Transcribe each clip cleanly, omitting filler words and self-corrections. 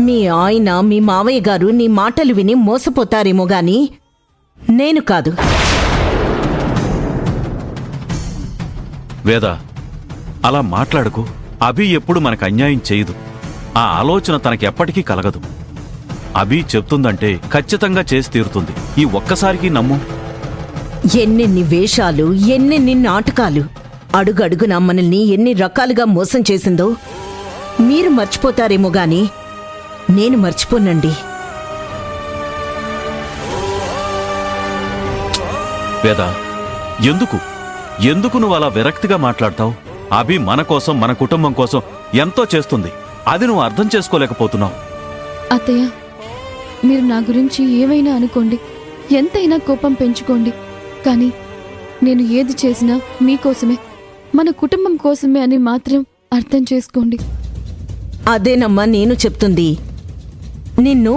మీ ఆయన మీ మావయ్య గారు నీ మాటలు విని మోసపోతారేమో గాని నేను కాదు. వేద, అలా మాట్లాడకు. అభి ఎప్పుడు మనకు అన్యాయం చేయదు. ఆ ఆలోచన తనకెప్పటికీ కలగదు. అభి చెప్తుందంటే ఖచ్చితంగా చేసి తీరుతుంది. ఈ ఒక్కసారికి నమ్ము. ఎన్నెన్ని వేషాలు, ఎన్నెన్ని నాటకాలు, అడుగడుగున మనల్ని ఎన్ని రకాలుగా మోసం చేసిందో మీరు మర్చిపోతారేమో గాని నేను మర్చిపోనండి. వేద, ఎందుకు నువ్వు అలా విరక్తిగా మాట్లాడతావు? అభి మన కోసం, మన కుటుంబం కోసం ఎంతో చేస్తుంది. అది నువ్వు అర్థం చేసుకోలేకపోతున్నావు. అత్తయ్య, మీరు నా గురించి ఏవైనా అనుకోండి, ఎంతైనా కోపం పెంచుకోండి, కానీ నేను ఏది చేసినా మీకోసమే, మన కుటుంబం కోసమే అని మాత్రం అర్థం చేసుకోండి. అదేనమ్మా నేను చెప్తుంది. నిన్ను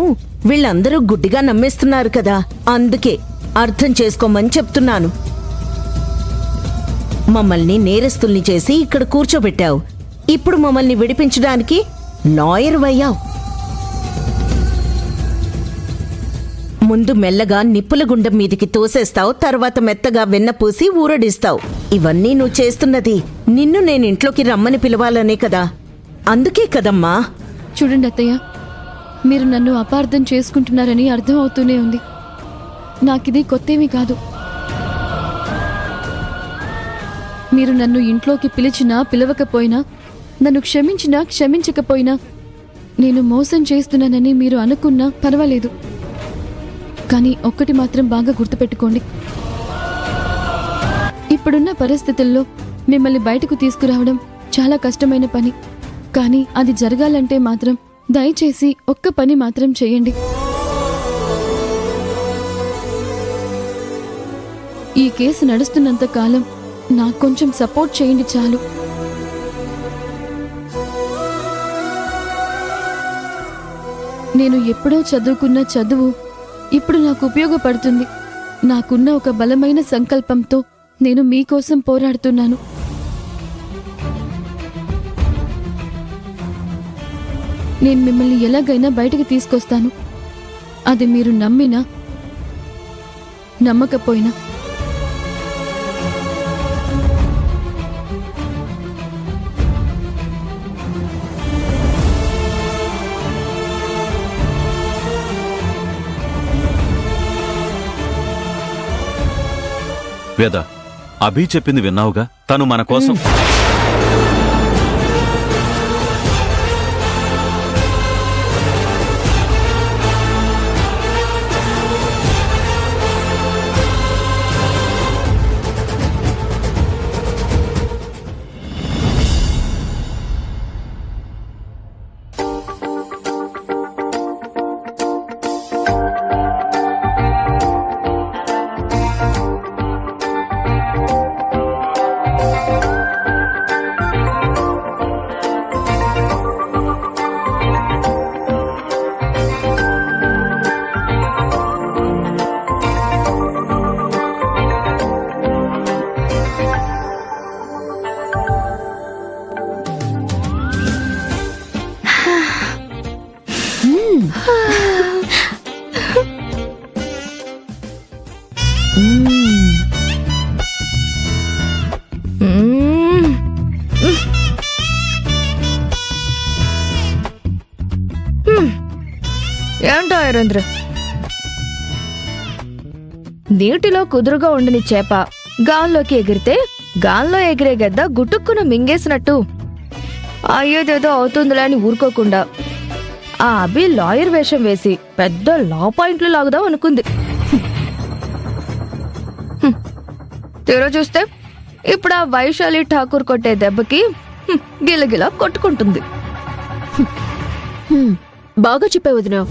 వీళ్ళందరూ గుడ్డిగా నమ్మేస్తున్నారు కదా, అందుకే అర్థం చేసుకోమని చెప్తున్నాను. మమ్మల్ని నేరస్తుల్ని చేసి ఇక్కడ కూర్చోబెట్టావు. ఇప్పుడు మమ్మల్ని విడిపించడానికి లాయర్ అయ్యావు. ముందు మెల్లగా నిప్పుల గుండం మీదికి తోసేస్తావు, తర్వాత మెత్తగా వెన్నపూసి ఊరడిస్తావు. ఇవన్నీ నువ్వు చేస్తున్నది నిన్ను నేను ఇంట్లోకి రమ్మని పిలవాలనే కదా. అందుకే కదమ్మా. చూడండి అత్తయ్య, మీరు నన్ను అపార్థం చేసుకుంటున్నారని అర్థం అవుతూనే ఉంది. నాకిది కొత్తేమీ కాదు. మీరు నన్ను ఇంట్లోకి పిలిచినా పిలవకపోయినా, నన్ను క్షమించినా క్షమించకపోయినా, నేను మోసం చేస్తున్నానని మీరు అనుకున్నా పర్వాలేదు. కానీ ఒక్కటి మాత్రం బాగా గుర్తుపెట్టుకోండి, ఇప్పుడున్న పరిస్థితుల్లో మిమ్మల్ని బయటకు తీసుకురావడం చాలా కష్టమైన పని. కానీ అది జరగాలంటే మాత్రం దయచేసి ఒక్క పని మాత్రం చేయండి. ఈ కేసు నడుస్తున్నంత కాలం నాకు కొంచెం సపోర్ట్ చేయండి చాలు. నేను ఎప్పుడో చదువుకున్న చదువు ఇప్పుడు నాకు ఉపయోగపడుతుంది. నాకున్న ఒక బలమైన సంకల్పంతో నేను మీకోసం పోరాడుతున్నాను. నేను మిమ్మల్ని ఎలాగైనా బయటకు తీసుకొస్తాను. అది మీరు నమ్మినా నమ్మకపోయినా. వేద, అభి చెప్పింది విన్నావుగా? తను మన కోసం ఏంటో ఐరేంద్ర, నీటిలో కుదురుగా ఉండని చేప గాల్లోకి ఎగిరితే గాల్లో ఎగిరే గద్ద గుటుక్కున మింగేసినట్టు అయ్యేదేదో అవుతుందిలే అని ఊరుకోకుండా ఆ అభి లాయర్ వేషం వేసి పెద్ద లా పాయింట్లు లాగుదాం అనుకుంది. తీరా చూస్తే ఇప్పుడు ఆ వైశాలి ఠాకూర్ కొట్టే దెబ్బకి గిలగిలా కొట్టుకుంటుంది. బాగా చెప్పే వదినా.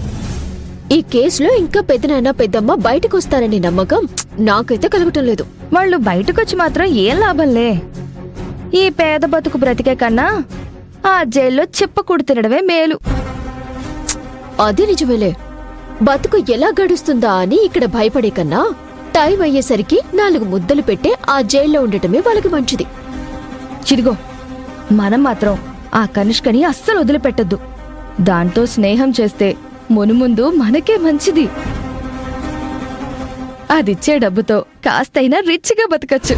ఈ కేసులో ఇంకా పెద్దనాన్న పెద్దమ్మ బయటకు వస్తారనే నమ్మకం నాకైతే కలగటం లేదు. వాళ్ళు బయటకొచ్చి మాత్రం ఏం లాభంలే. ఈ పేద బతుకు బ్రతికే కన్నా ఆ జైల్లో చిప్పకూడు తినడమే మేలు. అది నిజమేలే. బతుకు ఎలా గడుస్తుందా అని ఇక్కడ భయపడే కన్నా టైం అయ్యేసరికి 4 ముద్దలు పెట్టే ఆ జైల్లో ఉండటమే వాళ్ళకి మంచిది. చిదిగో, మనం మాత్రం ఆ కనిష్కని అస్సలు వదిలిపెట్టద్దు. దాంతో స్నేహం చేస్తే మునుముందు మనకే మంచిది. అదిచ్చే డబ్బుతో కాస్తైనా రిచ్గా బతకచ్చు.